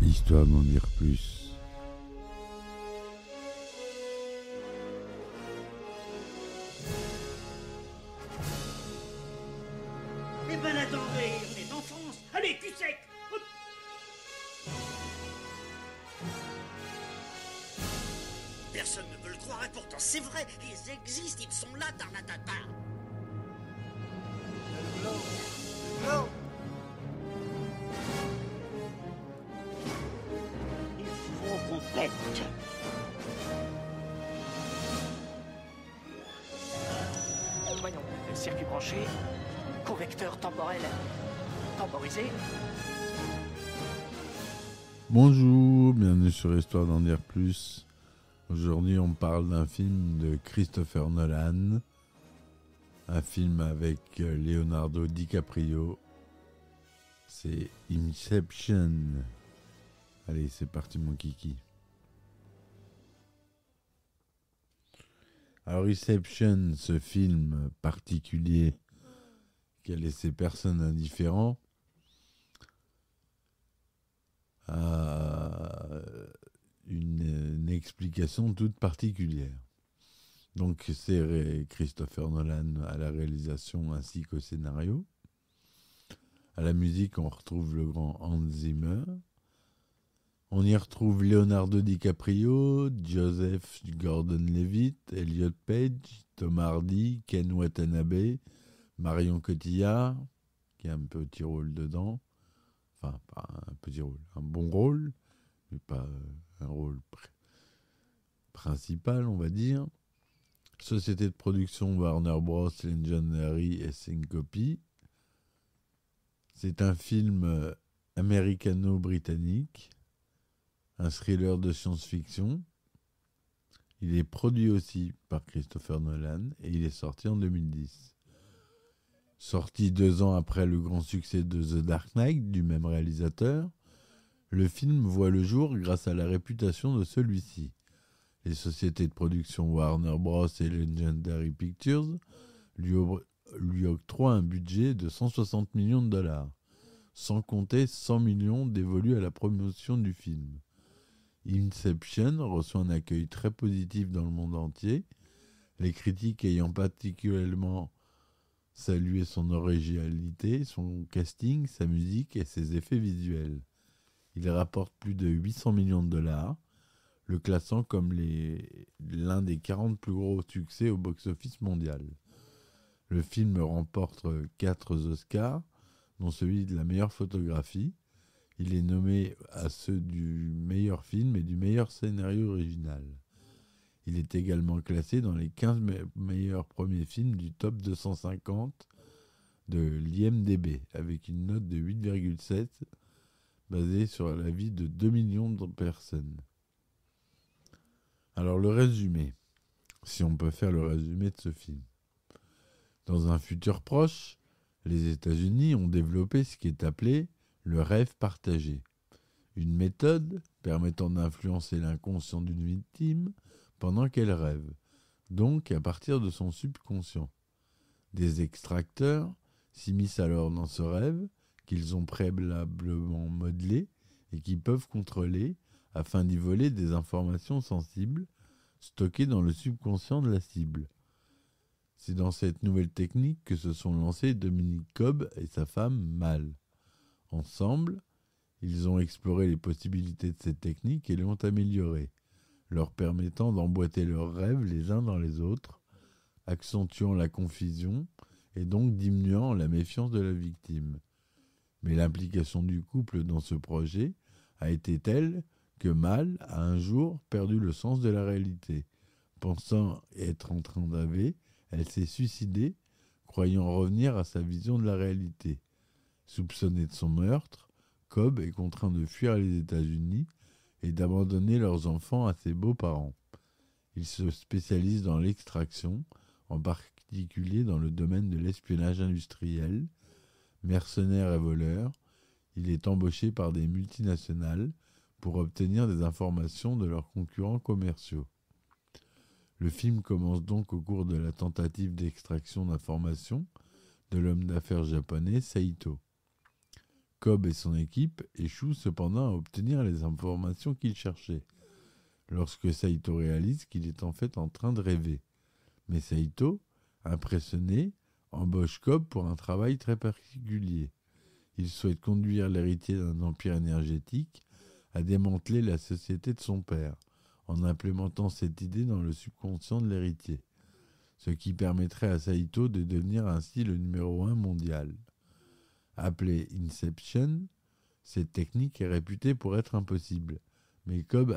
Histoire d'en dire plus. Eh ben attendez, on est en France. Allez, cul sec. Hop. Personne ne veut le croire et pourtant c'est vrai. Ils existent, ils sont là, Tarnatata. Il faut qu'on pète. Voyons, circuit branché, convecteur temporel temporisé. Bonjour, bienvenue sur Histoire d'en dire plus. Aujourd'hui, on parle d'un film de Christopher Nolan, un film avec Leonardo DiCaprio. C'est Inception. Allez, c'est parti mon kiki. Alors Inception, ce film particulier qui a laissé personne indifférent, a une explication toute particulière. Donc c'est Christopher Nolan à la réalisation ainsi qu'au scénario. À la musique, on retrouve le grand Hans Zimmer. On y retrouve Leonardo DiCaprio, Joseph Gordon-Levitt, Elliot Page, Tom Hardy, Ken Watanabe, Marion Cotillard, qui a un petit rôle dedans. Enfin, pas un petit rôle, un bon rôle, mais pas un rôle principal, on va dire. Société de production Warner Bros, Legendary et Syncope. C'est un film américano-britannique, un thriller de science-fiction. Il est produit aussi par Christopher Nolan et il est sorti en 2010. Sorti 2 ans après le grand succès de The Dark Knight du même réalisateur, le film voit le jour grâce à la réputation de celui-ci. Les sociétés de production Warner Bros et Legendary Pictures lui octroient un budget de 160 millions de dollars, sans compter 100 millions dévolus à la promotion du film. Inception reçoit un accueil très positif dans le monde entier, les critiques ayant particulièrement salué son originalité, son casting, sa musique et ses effets visuels. Il rapporte plus de 800 millions de dollars, le classant comme l'un des 40 plus gros succès au box-office mondial. Le film remporte 4 Oscars, dont celui de la meilleure photographie. Il est nommé à ceux du meilleur film et du meilleur scénario original. Il est également classé dans les 15 meilleurs premiers films du top 250 de l'IMDb, avec une note de 8,7 basée sur la vie de 2 millions de personnes. Alors le résumé, si on peut faire le résumé de ce film. Dans un futur proche, les États-Unis ont développé ce qui est appelé le rêve partagé, une méthode permettant d'influencer l'inconscient d'une victime pendant qu'elle rêve, donc à partir de son subconscient. Des extracteurs s'immiscent alors dans ce rêve qu'ils ont préalablement modelé et qui peuvent contrôler afin d'y voler des informations sensibles stockées dans le subconscient de la cible. C'est dans cette nouvelle technique que se sont lancés Dominic Cobb et sa femme Mal. Ensemble, ils ont exploré les possibilités de cette technique et l'ont améliorée, leur permettant d'emboîter leurs rêves les uns dans les autres, accentuant la confusion et donc diminuant la méfiance de la victime. Mais l'implication du couple dans ce projet a été telle que Mal a un jour perdu le sens de la réalité. Pensant être en train de rêver, elle s'est suicidée, croyant revenir à sa vision de la réalité. Soupçonné de son meurtre, Cobb est contraint de fuir les États-Unis et d'abandonner leurs enfants à ses beaux-parents. Il se spécialise dans l'extraction, en particulier dans le domaine de l'espionnage industriel. Mercenaire et voleur, il est embauché par des multinationales pour obtenir des informations de leurs concurrents commerciaux. Le film commence donc au cours de la tentative d'extraction d'informations de l'homme d'affaires japonais Saito. Cobb et son équipe échouent cependant à obtenir les informations qu'ils cherchaient, lorsque Saito réalise qu'il est en fait en train de rêver. Mais Saito, impressionné, embauche Cobb pour un travail très particulier. Il souhaite conduire l'héritier d'un empire énergétique à démanteler la société de son père, en implémentant cette idée dans le subconscient de l'héritier, ce qui permettrait à Saito de devenir ainsi le numéro 1 mondial. Appelée Inception, cette technique est réputée pour être impossible, mais Cobb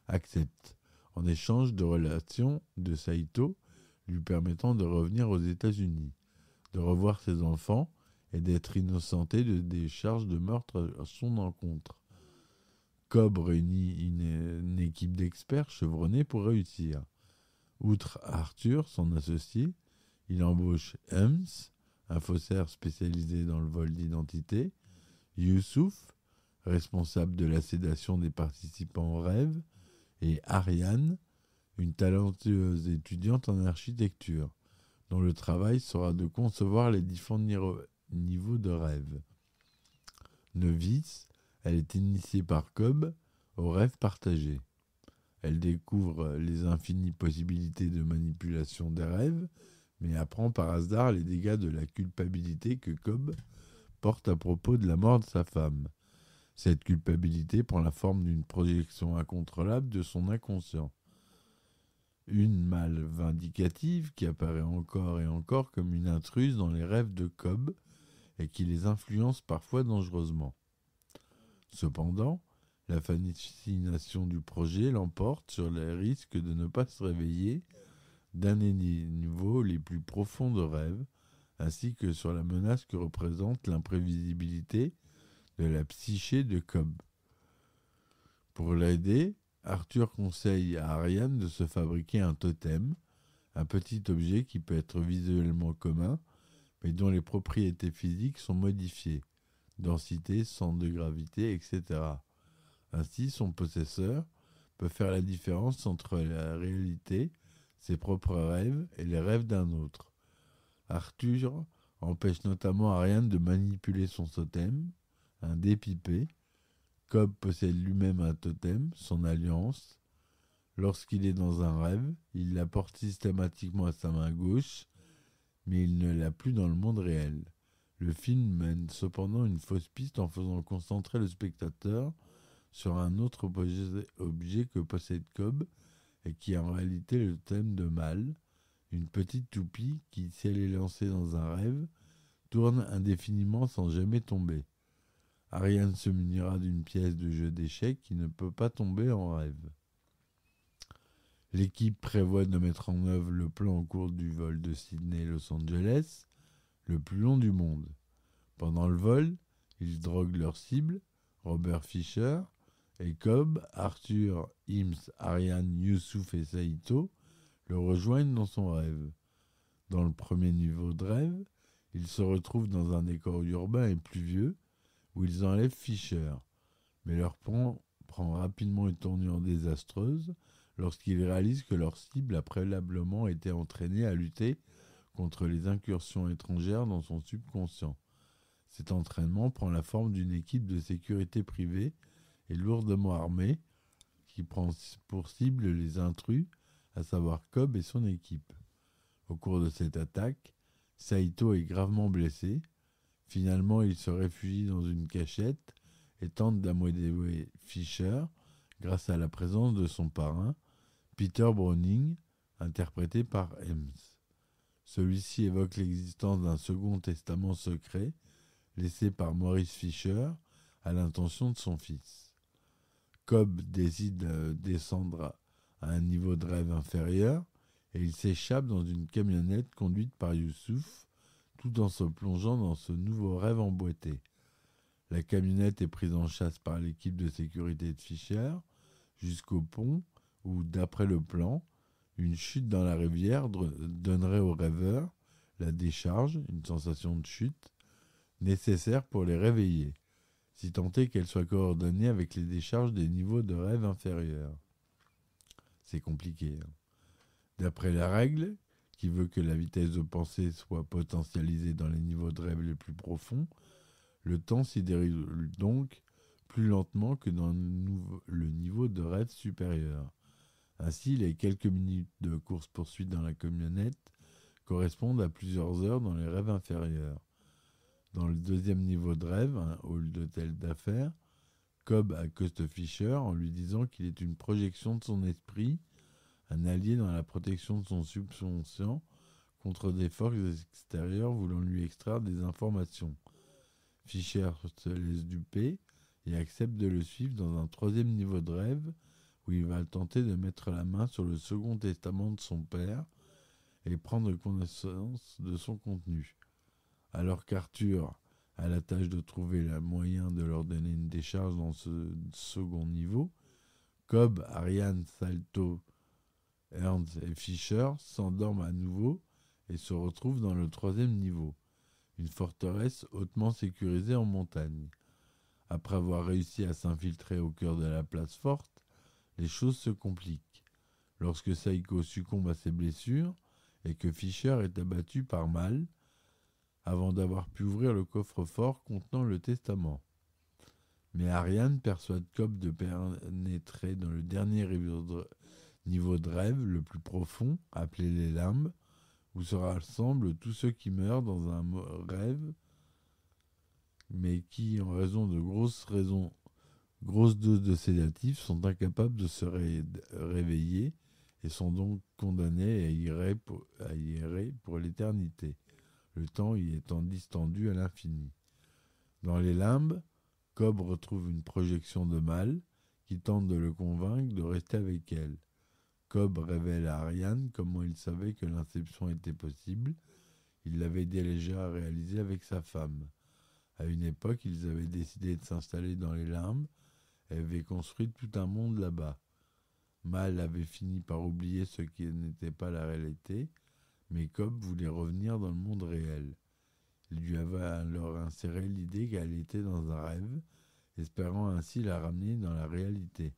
accepte, en échange de relations de Saito lui permettant de revenir aux États-Unis, de revoir ses enfants et d'être innocenté des charges de meurtre à son encontre. Cobb réunit une équipe d'experts chevronnés pour réussir. Outre Arthur, son associé, il embauche Helms, un faussaire spécialisé dans le vol d'identité, Youssouf, responsable de la sédation des participants au rêve, et Ariane, une talentueuse étudiante en architecture, dont le travail sera de concevoir les différents niveaux de rêve. Novice, elle est initiée par Cobb au rêve partagé. Elle découvre les infinies possibilités de manipulation des rêves, mais apprend par hasard les dégâts de la culpabilité que Cobb porte à propos de la mort de sa femme. Cette culpabilité prend la forme d'une projection incontrôlable de son inconscient. Une mâle vindicative qui apparaît encore et encore comme une intruse dans les rêves de Cobb et qui les influence parfois dangereusement. Cependant, la fascination du projet l'emporte sur les risques de ne pas se réveiller d'un des niveaux les plus profonds de rêve, ainsi que sur la menace que représente l'imprévisibilité de la psyché de Cobb. Pour l'aider, Arthur conseille à Ariane de se fabriquer un totem, un petit objet qui peut être visuellement commun, mais dont les propriétés physiques sont modifiées, densité, centre de gravité, etc. Ainsi, son possesseur peut faire la différence entre la réalité, ses propres rêves et les rêves d'un autre. Arthur empêche notamment Ariane de manipuler son totem, un dé pipé. Cobb possède lui-même un totem, son alliance. Lorsqu'il est dans un rêve, il la porte systématiquement à sa main gauche, mais il ne l'a plus dans le monde réel. Le film mène cependant une fausse piste en faisant concentrer le spectateur sur un autre objet que possède Cobb et qui est en réalité le totem de Mal, une petite toupie qui, si elle est lancée dans un rêve, tourne indéfiniment sans jamais tomber. Ariane se munira d'une pièce de jeu d'échecs qui ne peut pas tomber en rêve. L'équipe prévoit de mettre en œuvre le plan au cours du vol de Sydney-Los Angeles, le plus long du monde. Pendant le vol, ils droguent leur cible, Robert Fisher, et Cobb, Arthur, Hims, Ariane, Youssouf et Saito le rejoignent dans son rêve. Dans le premier niveau de rêve, ils se retrouvent dans un décor urbain et pluvieux où ils enlèvent Fisher, mais leur plan prend rapidement une tournure désastreuse lorsqu'ils réalisent que leur cible a préalablement été entraînée à lutter contre les incursions étrangères dans son subconscient. Cet entraînement prend la forme d'une équipe de sécurité privée et lourdement armée qui prend pour cible les intrus, à savoir Cobb et son équipe. Au cours de cette attaque, Saito est gravement blessé. Finalement, il se réfugie dans une cachette et tente d'amadouer Fisher grâce à la présence de son parrain, Peter Browning, interprété par Helms. Celui-ci évoque l'existence d'un second testament secret laissé par Maurice Fisher à l'intention de son fils. Cobb décide de descendre à un niveau de rêve inférieur et il s'échappe dans une camionnette conduite par Youssouf tout en se plongeant dans ce nouveau rêve emboîté. La camionnette est prise en chasse par l'équipe de sécurité de Fisher jusqu'au pont où, d'après le plan, une chute dans la rivière donnerait aux rêveurs la décharge, une sensation de chute, nécessaire pour les réveiller, si tant est qu'elle soit coordonnée avec les décharges des niveaux de rêve inférieurs. C'est compliqué. D'après la règle, qui veut que la vitesse de pensée soit potentialisée dans les niveaux de rêve les plus profonds, Le temps s'y déroule donc plus lentement que dans le niveau de rêve supérieur. Ainsi, les quelques minutes de course-poursuite dans la camionnette correspondent à plusieurs heures dans les rêves inférieurs. Dans le deuxième niveau de rêve, un hall d'hôtel d'affaires, Cobb accoste Fisher en lui disant qu'il est une projection de son esprit, un allié dans la protection de son subconscient contre des forces extérieures voulant lui extraire des informations. Fisher se laisse duper et accepte de le suivre dans un troisième niveau de rêve où il va tenter de mettre la main sur le second testament de son père et prendre connaissance de son contenu. Alors qu'Arthur a la tâche de trouver le moyen de leur donner une décharge dans ce second niveau, Cobb, Ariane, Salto, Ernst et Fisher s'endorment à nouveau et se retrouvent dans le troisième niveau, une forteresse hautement sécurisée en montagne. Après avoir réussi à s'infiltrer au cœur de la place forte, les choses se compliquent. Lorsque Saiko succombe à ses blessures et que Fisher est abattu par Mal, avant d'avoir pu ouvrir le coffre-fort contenant le testament. Mais Ariane persuade Cobb de pénétrer dans le dernier niveau de rêve, le plus profond, appelé les limbes, où se rassemblent tous ceux qui meurent dans un rêve, mais qui, en raison de grosses doses de sédatifs, sont incapables de se réveiller et sont donc condamnés à y errer pour l'éternité, le temps y étant distendu à l'infini. Dans les limbes, Cobb retrouve une projection de Mal qui tente de le convaincre de rester avec elle. Cobb révèle à Ariane comment il savait que l'inception était possible. Il l'avait déjà réalisé avec sa femme. À une époque, ils avaient décidé de s'installer dans les limbes et avaient construit tout un monde là-bas. Mal avait fini par oublier ce qui n'était pas la réalité, mais Cobb voulait revenir dans le monde réel. Il lui avait alors inséré l'idée qu'elle était dans un rêve, espérant ainsi la ramener dans la réalité.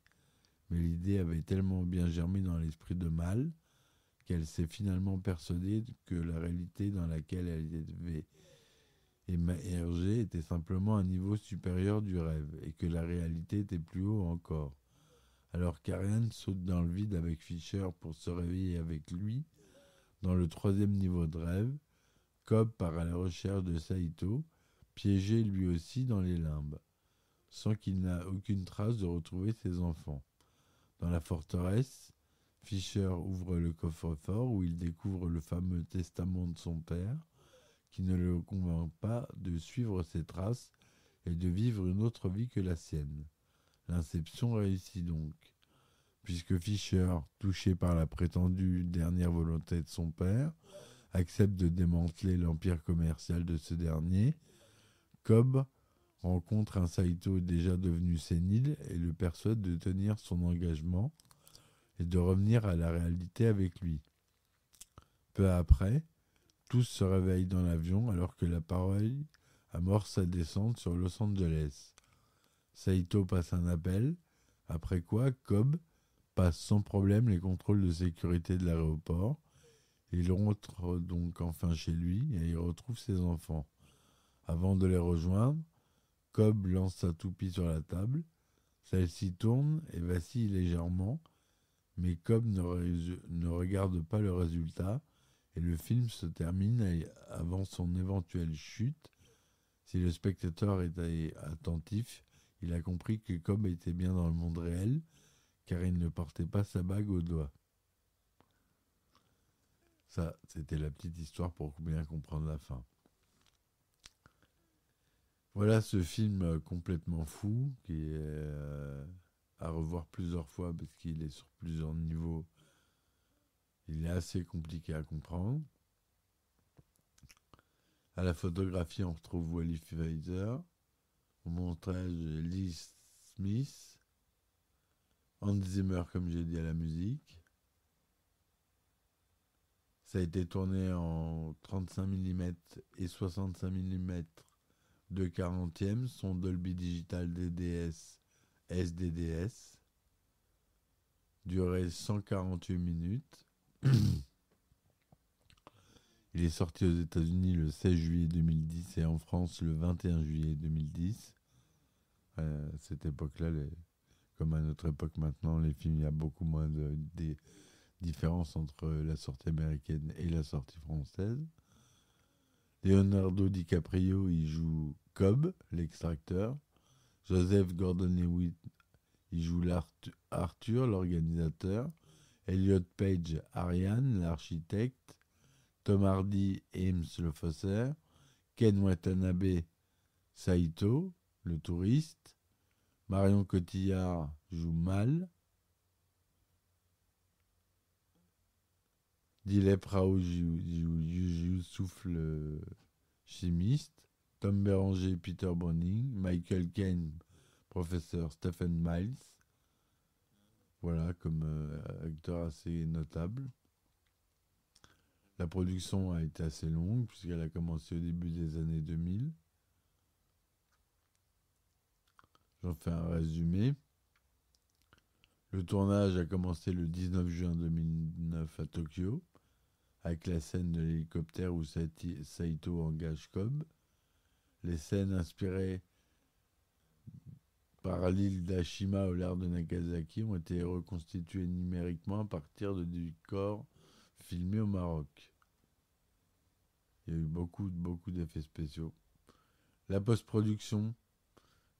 Mais l'idée avait tellement bien germé dans l'esprit de Mal qu'elle s'est finalement persuadée que la réalité dans laquelle elle avait émergé était simplement un niveau supérieur du rêve et que la réalité était plus haut encore. Alors qu'Ariane saute dans le vide avec Fisher pour se réveiller avec lui, dans le troisième niveau de rêve, Cobb part à la recherche de Saito, piégé lui aussi dans les limbes, sans qu'il n'ait aucune trace de retrouver ses enfants. Dans la forteresse, Fisher ouvre le coffre-fort où il découvre le fameux testament de son père, qui ne le convainc pas de suivre ses traces et de vivre une autre vie que la sienne. L'inception réussit donc, puisque Fisher, touché par la prétendue dernière volonté de son père, accepte de démanteler l'empire commercial de ce dernier. Cobb rencontre un Saito déjà devenu sénile et le persuade de tenir son engagement et de revenir à la réalité avec lui. Peu après, tous se réveillent dans l'avion alors que l'appareil amorce sa descente sur Los Angeles. Saito passe un appel, après quoi Cobb passe sans problème les contrôles de sécurité de l'aéroport. Il rentre donc enfin chez lui et il retrouve ses enfants. Avant de les rejoindre, Cobb lance sa toupie sur la table. Celle-ci tourne et vacille légèrement, mais Cobb ne regarde pas le résultat et le film se termine avant son éventuelle chute. Si le spectateur était attentif, il a compris que Cobb était bien dans le monde réel, car il ne portait pas sa bague au doigt. Ça, c'était la petite histoire pour bien comprendre la fin. Voilà ce film complètement fou, qui est à revoir plusieurs fois parce qu'il est sur plusieurs niveaux. Il est assez compliqué à comprendre. À la photographie, on retrouve Wally Pfizer. Au montage, Lee Smith. Hans Zimmer, comme j'ai dit, à la musique. Ça a été tourné en 35 mm et 65 mm de 40e, son Dolby Digital DDS SDDS. Durée 148 minutes. Il est sorti aux États-Unis le 16 juillet 2010 et en France le 21 juillet 2010. À cette époque-là, comme à notre époque maintenant, les films, il y a beaucoup moins de différence entre la sortie américaine et la sortie française. Leonardo DiCaprio, il joue Cobb, l'extracteur. Joseph Gordon-Levitt, il joue Arthur, l'organisateur. Elliot Page, Ariane, l'architecte. Tom Hardy, Ames, le faussaire. Ken Watanabe, Saito, le touriste. Marion Cotillard joue Mal. Dilep Rao joue Youssouf, le chimiste. Tom Béranger, Peter Browning. Michael Caine, professeur Stephen Miles. Voilà, comme acteur assez notable. La production a été assez longue, puisqu'elle a commencé au début des années 2000. J'en fais un résumé. Le tournage a commencé le 19 juin 2009 à Tokyo, avec la scène de l'hélicoptère où Saito engage Cobb. Les scènes inspirées par l'île d'Ashima au large de Nagasaki ont été reconstituées numériquement à partir de décors filmés au Maroc. Il y a eu beaucoup d'effets spéciaux. La post-production.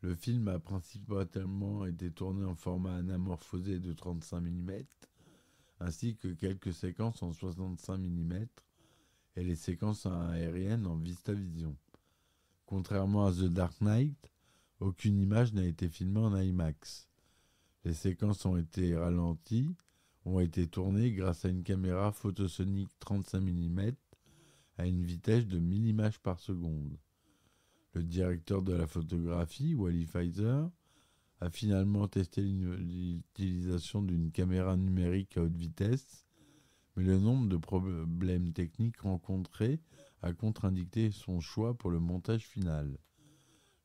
Le film a principalement été tourné en format anamorphosé de 35 mm, ainsi que quelques séquences en 65 mm et les séquences aériennes en VistaVision. Contrairement à The Dark Knight, aucune image n'a été filmée en IMAX. Les séquences ont été ralenties, ont été tournées grâce à une caméra photosonique 35 mm à une vitesse de 1000 images par seconde. Le directeur de la photographie, Wally Pfizer, a finalement testé l'utilisation d'une caméra numérique à haute vitesse, mais le nombre de problèmes techniques rencontrés a contre-indiqué son choix pour le montage final.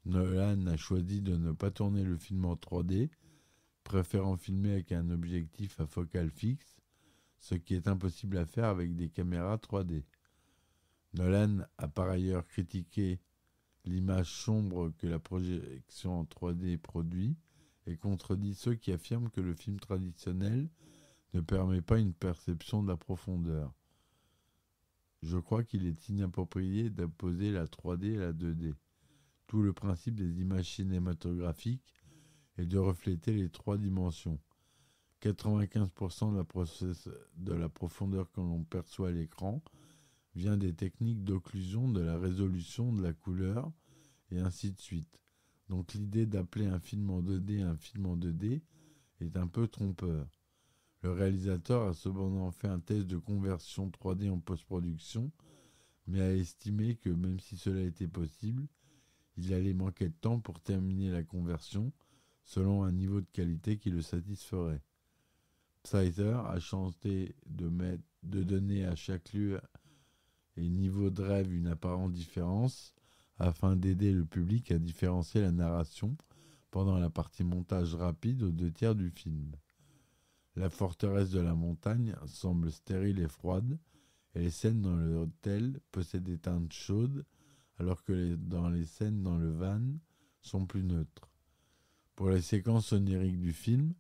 Nolan a choisi de ne pas tourner le film en 3D, préférant filmer avec un objectif à focale fixe, ce qui est impossible à faire avec des caméras 3D. Nolan a par ailleurs critiqué l'image sombre que la projection en 3D produit et contredit ceux qui affirment que le film traditionnel ne permet pas une perception de la profondeur. Je crois qu'il est inapproprié d'opposer la 3D et la 2D. Tout le principe des images cinématographiques est de refléter les trois dimensions. 95% de la profondeur que l'on perçoit à l'écran vient des techniques d'occlusion, de la résolution, de la couleur, et ainsi de suite. Donc l'idée d'appeler un film en 2D un film en 2D est un peu trompeur. Le réalisateur a cependant fait un test de conversion 3D en post-production, mais a estimé que même si cela était possible, il allait manquer de temps pour terminer la conversion selon un niveau de qualité qui le satisferait. Pfizer a chanté de donner à chaque lieu et niveau de rêve une apparente différence afin d'aider le public à différencier la narration pendant la partie montage rapide aux 2 tiers du film. La forteresse de la montagne semble stérile et froide, et les scènes dans l'hôtel possèdent des teintes chaudes, alors que les scènes dans le van sont plus neutres. Pour les séquences oniriques du film,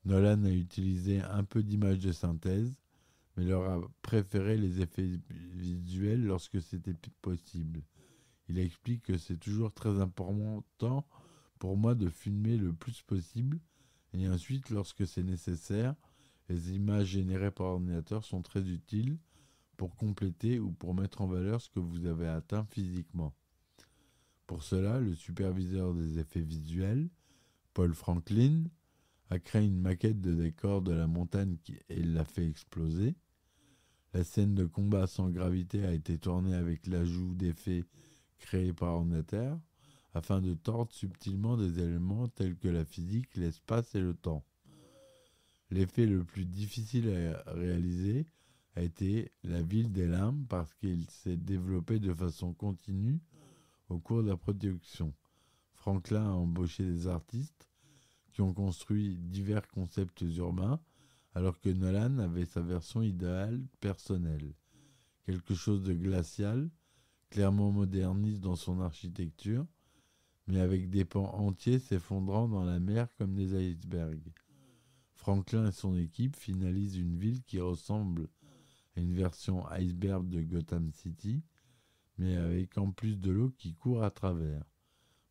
Nolan a utilisé un peu d'images de synthèse, mais leur a préféré les effets visuels lorsque c'était possible. Il explique que c'est toujours très important pour moi de filmer le plus possible, et ensuite, lorsque c'est nécessaire, les images générées par ordinateur sont très utiles pour compléter ou pour mettre en valeur ce que vous avez atteint physiquement. Pour cela, le superviseur des effets visuels, Paul Franklin, a créé une maquette de décor de la montagne et l'a fait exploser. La scène de combat sans gravité a été tournée avec l'ajout d'effets créés par ordinateur, afin de tordre subtilement des éléments tels que la physique, l'espace et le temps. L'effet le plus difficile à réaliser a été la ville des limbes parce qu'il s'est développé de façon continue au cours de la production. Franklin a embauché des artistes qui ont construit divers concepts urbains alors que Nolan avait sa version idéale personnelle. quelque chose de glacial, clairement moderniste dans son architecture, mais avec des pans entiers s'effondrant dans la mer comme des icebergs. Franklin et son équipe finalisent une ville qui ressemble à une version iceberg de Gotham City, mais avec en plus de l'eau qui court à travers.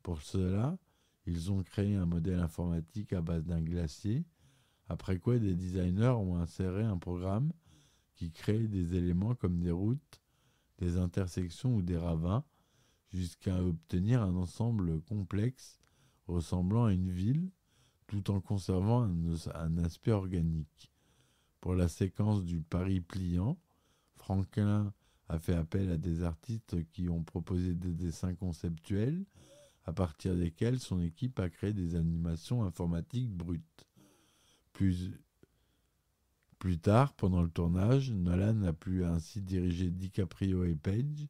Pour cela, ils ont créé un modèle informatique à base d'un glacier, après quoi des designers ont inséré un programme qui crée des éléments comme des routes, des intersections ou des ravins, jusqu'à obtenir un ensemble complexe ressemblant à une ville, tout en conservant un aspect organique. Pour la séquence du Paris pliant, Franklin a fait appel à des artistes qui ont proposé des dessins conceptuels, à partir desquels son équipe a créé des animations informatiques brutes. Plus tard, pendant le tournage, Nolan a pu ainsi diriger DiCaprio et Page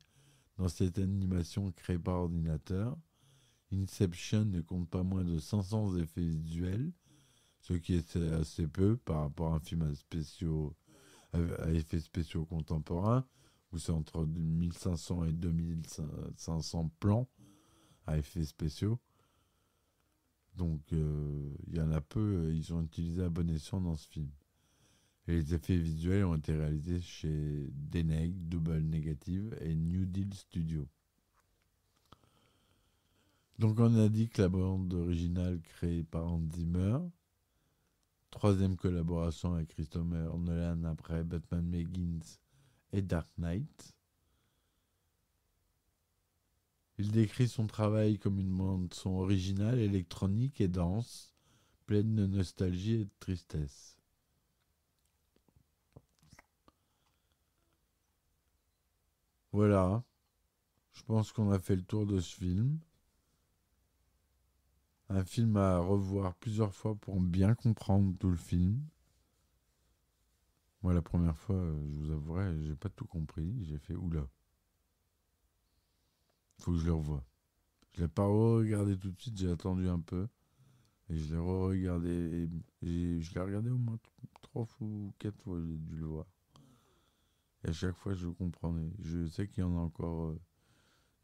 dans cette animation créée par ordinateur. Inception ne compte pas moins de 500 effets visuels, ce qui est assez peu par rapport à un film à effets spéciaux contemporains, où c'est entre 1500 et 2500 plans à effets spéciaux. Donc il y en a peu, ils ont utilisé à bon escient dans ce film. Et les effets visuels ont été réalisés chez Deneg, Double Negative et New Deal Studio. Donc on a dit que la bande originale créée par Hans Zimmer, troisième collaboration avec Christopher Nolan après Batman Begins et Dark Knight. Il décrit son travail comme une bande-son originale, électronique et dense, pleine de nostalgie et de tristesse. Voilà, je pense qu'on a fait le tour de ce film. Un film à revoir plusieurs fois pour bien comprendre tout le film. Moi, la première fois, je vous avouerai, j'ai pas tout compris. J'ai fait oula. Faut que je le revoie. Je l'ai pas regardé tout de suite, j'ai attendu un peu. Et je l'ai re-regardé. Je l'ai regardé au moins 3 ou 4 fois, j'ai dû le voir. Et à chaque fois, je comprenais. Je sais qu'il y en a encore.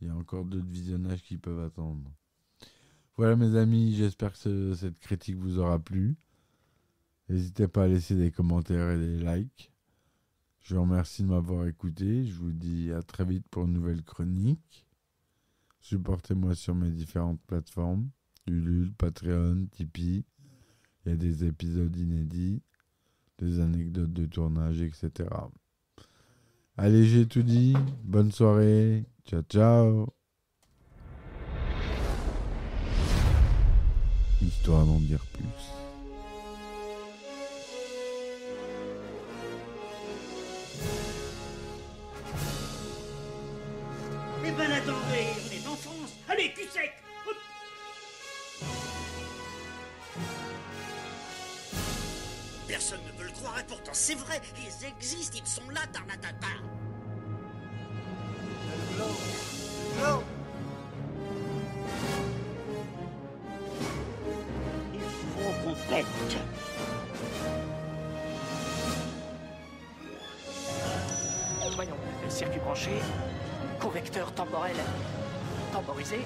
Il y a encore d'autres visionnages qui peuvent attendre. Voilà mes amis, j'espère que cette critique vous aura plu. N'hésitez pas à laisser des commentaires et des likes. Je vous remercie de m'avoir écouté. Je vous dis à très vite pour une nouvelle chronique. Supportez-moi sur mes différentes plateformes. Ulule, Patreon, Tipeee. Il y a des épisodes inédits, des anecdotes de tournage, etc. Allez, j'ai tout dit. Bonne soirée. Ciao, ciao. Histoire d'en dire plus. Eh ben attendez, on est en France. Allez, cul sec. Hop. Personne ne veut le croire et pourtant c'est vrai. Ils existent, ils sont là, Tarnatata. Il faut qu'on pète. Voyons, circuit branché, correcteur temporel temporisé.